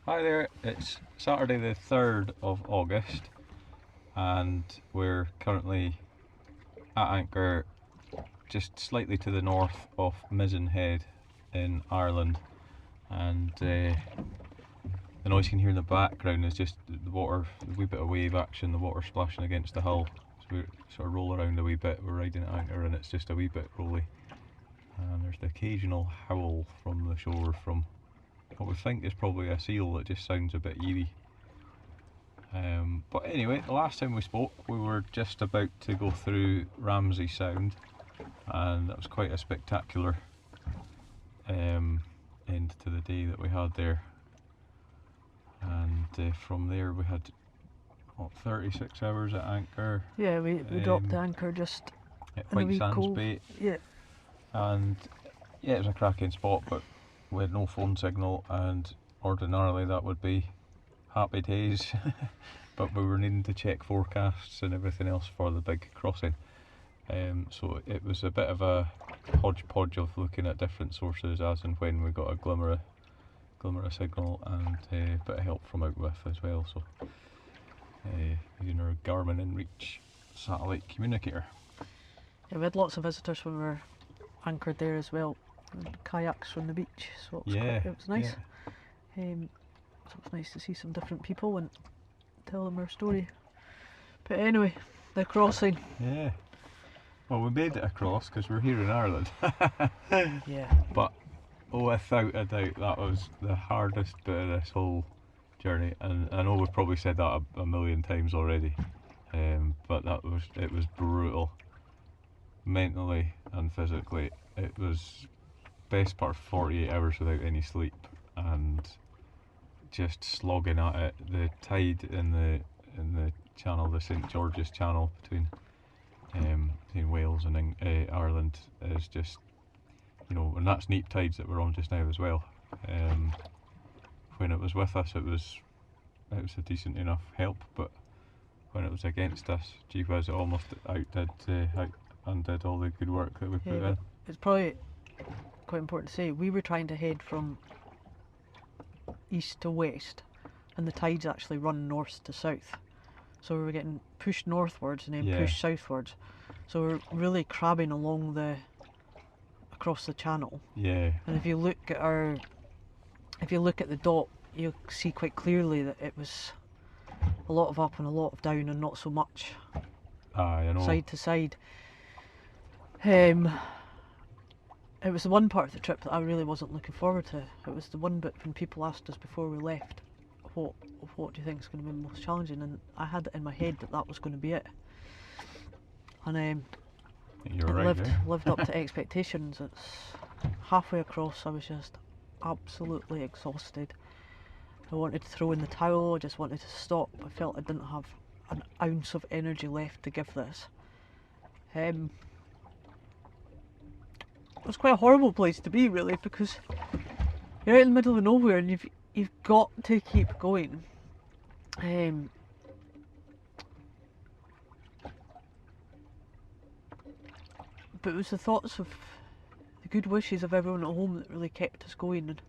Hi there, it's Saturday the 3rd of August and we're currently at anchor just slightly to the north of Mizzen Head in Ireland, and the noise you can hear in the background is just the water, a wee bit of wave action, the water splashing against the hull. So we sort of roll around a wee bit, we're riding at anchor and it's just a wee bit rolly, and there's the occasional howl from the shore from what we think is probably a seal that just sounds a bit eerie. But anyway, the last time we spoke we were just about to go through Ramsey Sound, and that was quite a spectacular end to the day that we had there. And from there we had, what, 36 hours at anchor. Yeah, we dropped the anchor just at in a White wee Sands cove. Bay. Yeah. And yeah, it was a cracking spot, but we had no phone signal, and ordinarily that would be happy days. But we were needing to check forecasts and everything else for the big crossing. So it was a bit of a hodgepodge of looking at different sources as and when we got a glimmer of signal, and a bit of help from out with as well. So using our Garmin InReach satellite communicator. Yeah, we had lots of visitors when we were anchored there as well. And kayaks from the beach, so it was, Yeah, it was nice. So it was nice to see some different people and tell them our story. But anyway, the crossing. Yeah. Well, we made it across because we're here in Ireland. Yeah. But without a doubt, that was the hardest bit of this whole journey, and I know we've probably said that a million times already. But it was brutal, mentally and physically. It was best part of 48 hours without any sleep and just slogging at it. The tide in the channel, the St George's Channel between Wales and Ireland, is just, and that's neap tides that we're on just now as well. When it was with us, it was a decent enough help, but when it was against us, gee whiz, it almost undid all the good work that we put in. It's probably quite important to say we were trying to head from east to west, and the tides actually run north to south, so we were getting pushed northwards and then pushed southwards, so we're really crabbing along across the channel. Yeah. And if you look at the dot, you'll see quite clearly that it was a lot of up and a lot of down, and not so much side to side. It was the one part of the trip that I really wasn't looking forward to. It was the one bit when people asked us before we left, what do you think is going to be most challenging, and I had it in my head that was going to be it. And lived up to expectations. It's halfway across, I was just absolutely exhausted. I wanted to throw in the towel, I just wanted to stop. I felt I didn't have an ounce of energy left to give this. It was quite a horrible place to be, really, because you're out in the middle of nowhere and you've got to keep going. But it was the thoughts of the good wishes of everyone at home that really kept us going. And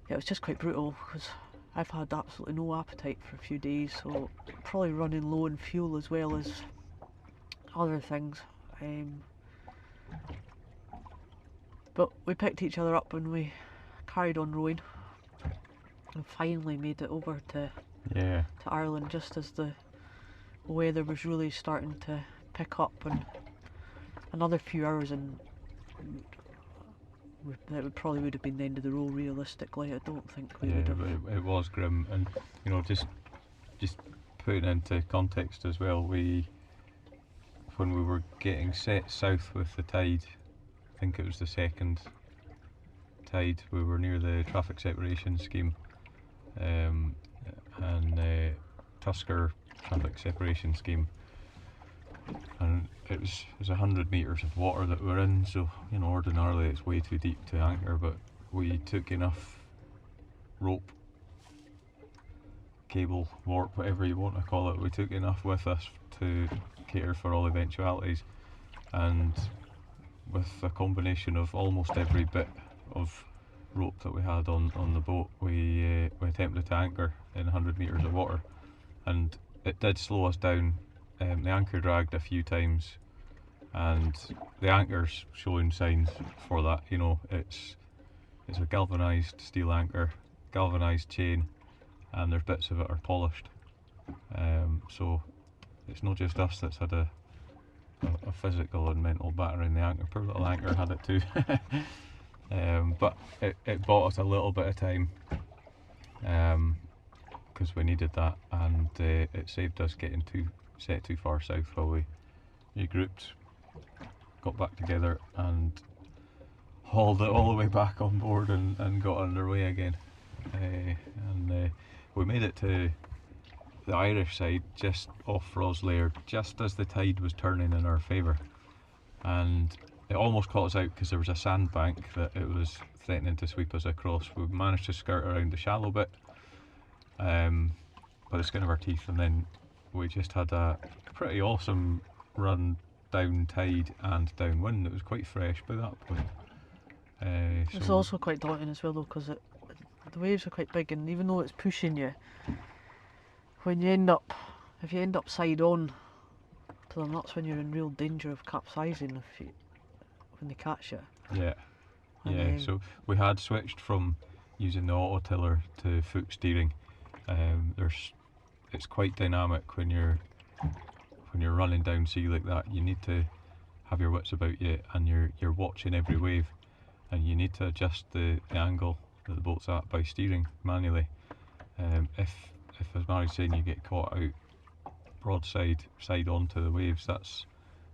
yeah, it was just quite brutal because I've had absolutely no appetite for a few days, so probably running low in fuel as well as other things. But we picked each other up and we carried on rowing and finally made it over to Ireland just as the weather was really starting to pick up, and another few hours and that probably would have been the end of the row realistically. I don't think we would have. It was grim, and just putting into context as well, when we were getting set south with the tide, I think it was the second tide, we were near the traffic separation scheme, and Tusker traffic separation scheme, and it was 100 metres of water that we're in, so ordinarily it's way too deep to anchor, but we took enough rope, cable, warp, whatever you want to call it, we took enough with us to cater for all eventualities, and with a combination of almost every bit of rope that we had on the boat, we attempted to anchor in 100 metres of water, and it did slow us down. The anchor dragged a few times, and the anchor's showing signs for that. You know, it's a galvanised steel anchor, galvanised chain, and there's bits of it are polished. So it's not just us that's had a physical and mental battering. The anchor, poor little anchor, had it too. But it bought us a little bit of time, because we needed that, and it saved us getting set too far south while we regrouped, got back together, and hauled it all the way back on board and got underway again. And we made it to the Irish side, just off Rosslare, just as the tide was turning in our favour, and it almost caught us out because there was a sandbank that it was threatening to sweep us across. We managed to skirt around the shallow bit by the skin of our teeth, and then we just had a pretty awesome run down tide and downwind. It was quite fresh by that point. It's also quite daunting as well though, because the waves are quite big, and even though it's pushing you, when you end up, if you end up side on to them, that's when you're in real danger of capsizing when they catch you. Yeah, And, so we had switched from using the auto tiller to foot steering. It's quite dynamic when you're running down sea like that. You need to have your wits about you, and you're watching every wave, and you need to adjust the angle that the boat's at by steering manually. If as Mhairi's saying, you get caught out broadside side onto the waves, that's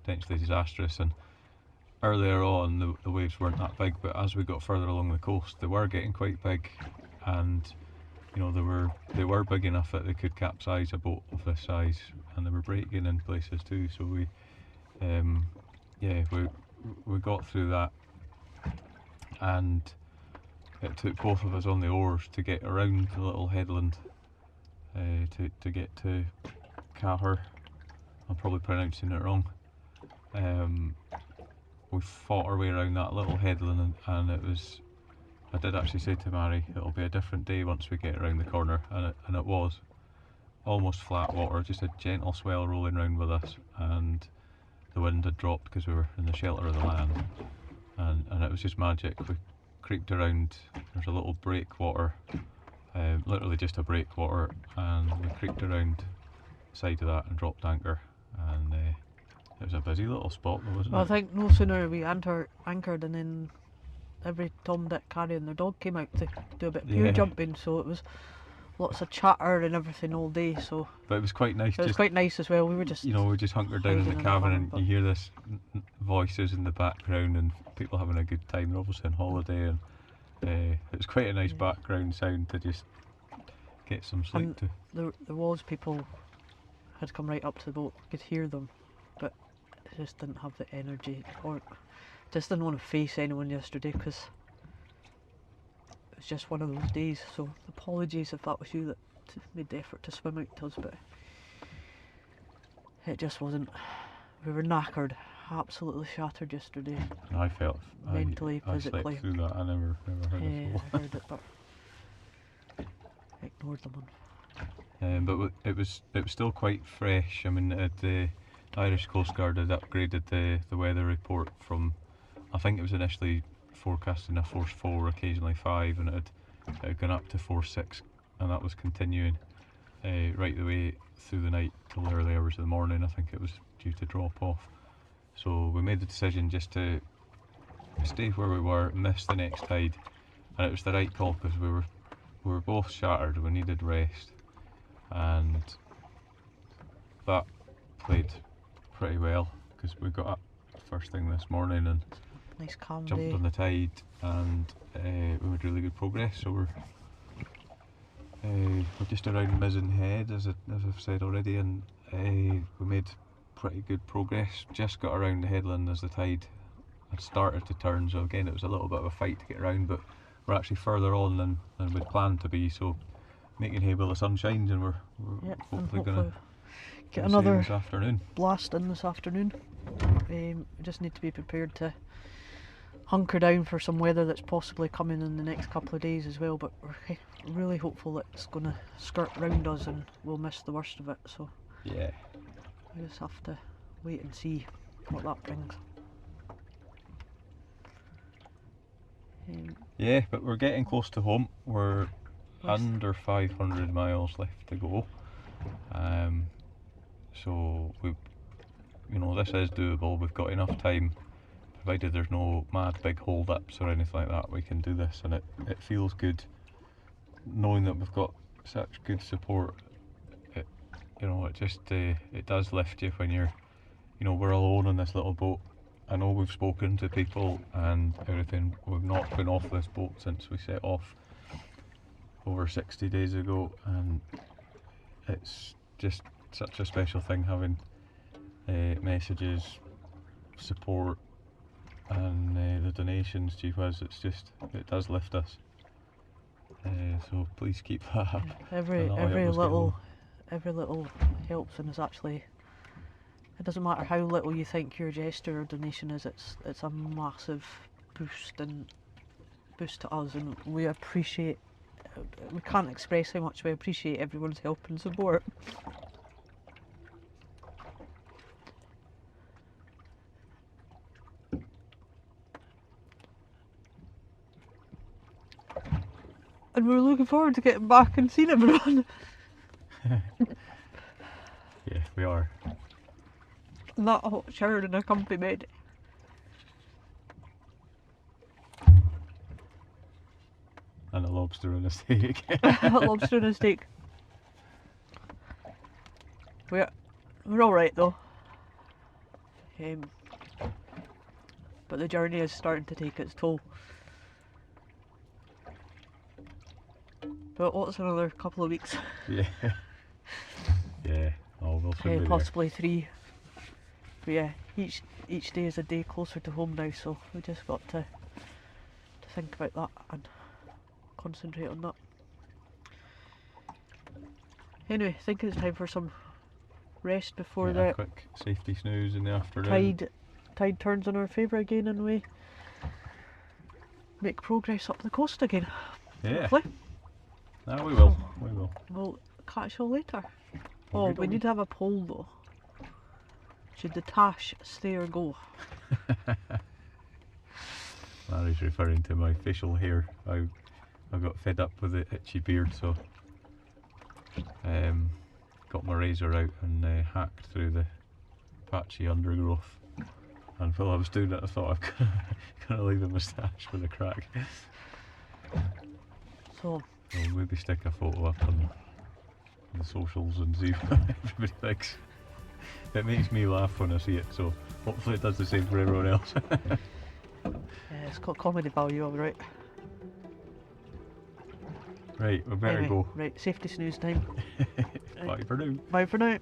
potentially disastrous. And earlier on the waves weren't that big, but as we got further along the coast they were getting quite big, and you know they were big enough that they could capsize a boat of this size, and they were breaking in places too. So we got through that, and it took both of us on the oars to get around the little headland to get to Cahir. I'm probably pronouncing it wrong. We fought our way around that little headland, and it was, I did actually say to Mhairi, it'll be a different day once we get around the corner, and it was. Almost flat water, just a gentle swell rolling round with us, and the wind had dropped because we were in the shelter of the land, and it was just magic. We creeped around, there's a little breakwater, literally just a breakwater, and we creeped around the side of that and dropped anchor, and it was a busy little spot though, wasn't well, it? I think no sooner we anchored, and then every Tom, Dick, Harry and their dog came out to do a bit of pier jumping, so it was lots of chatter and everything all day. So But it was quite nice. It was quite nice as well. We were just, you know, we just hunkered down in the cabin, and you hear this voices in the background and people having a good time. They're obviously on holiday, and it was quite a nice background sound to just get some sleep and to. there was people had come right up to the boat, could hear them, but just didn't have the energy, or just didn't want to face anyone yesterday because it was just one of those days. So apologies if that was you that made the effort to swim out to us, but it just wasn't. We were knackered, absolutely shattered yesterday. I felt mentally, I physically. slept through that. I never heard Yeah, it I heard it, but I ignored them. But it was still quite fresh. I mean, the Irish Coast Guard had upgraded the weather report from, I think it was initially forecasting a force 4, occasionally 5, and it had gone up to force 6, and that was continuing right the way through the night till the early hours of the morning. I think it was due to drop off. So we made the decision just to stay where we were, miss the next tide, and it was the right call because we were both shattered. We needed rest, and that played pretty well because we got up first thing this morning and Nice calm jumped day. on the tide, and we made really good progress. So we're just around Mizzen Head, as I've said already, and we made pretty good progress. Just got around the headland as the tide had started to turn, so again it was a little bit of a fight to get around, but we're actually further on than we'd planned to be, so making hay while the sun shines, and we're hopefully going to get another this afternoon. blast in this afternoon. We just need to be prepared to hunker down for some weather that's possibly coming in the next couple of days as well, but we're really hopeful that it's going to skirt round us and we'll miss the worst of it, so Yeah. we just have to wait and see what that brings. Yeah, but we're getting close to home. We're Yes. under 500 miles left to go. So we, this is doable. We've got enough time, provided there's no mad big hold-ups or anything like that. We can do this, and it feels good knowing that we've got such good support. It just it does lift you when you're, we're alone on this little boat. I know we've spoken to people and everything. We've not been off this boat since we set off over 60 days ago, and it's just such a special thing having messages, support, and the donations. Gee whiz, it does lift us. So please keep that up. Every little helps, and is actually, it doesn't matter how little you think your gesture or donation is, it's a massive boost to us, and we appreciate, we can't express how much we appreciate everyone's help and support. And we're looking forward to getting back and seeing everyone. Yeah, we are. Not a hot shower in a comfy bed. And a lobster and a steak. Lobster and a steak. We're alright though. But the journey is starting to take its toll. But what's another couple of weeks? Yeah. Yeah. Oh, we'll soon be there. Possibly 3. But yeah, each day is a day closer to home now, so we just got to think about that and concentrate on that. Anyway, I think it's time for some rest before A the quick safety snooze in the afternoon. tide turns in our favour again and we make progress up the coast again. Yeah. Hopefully. No, we will. We will. We'll catch you later. Oh, we need to have a poll though. Should the tash stay or go? Larry's referring to my facial hair. I got fed up with the itchy beard, so got my razor out and hacked through the patchy undergrowth. And while I was doing it, I thought I'm gonna leave a moustache with a crack. So I'll maybe stick a photo up on the socials and see what everybody thinks. It makes me laugh when I see it, so hopefully it does the same for everyone else. yeah, it's got comedy value, alright. Right, we better Anyway, go. right, safety snooze time. Bye for now. Bye for now.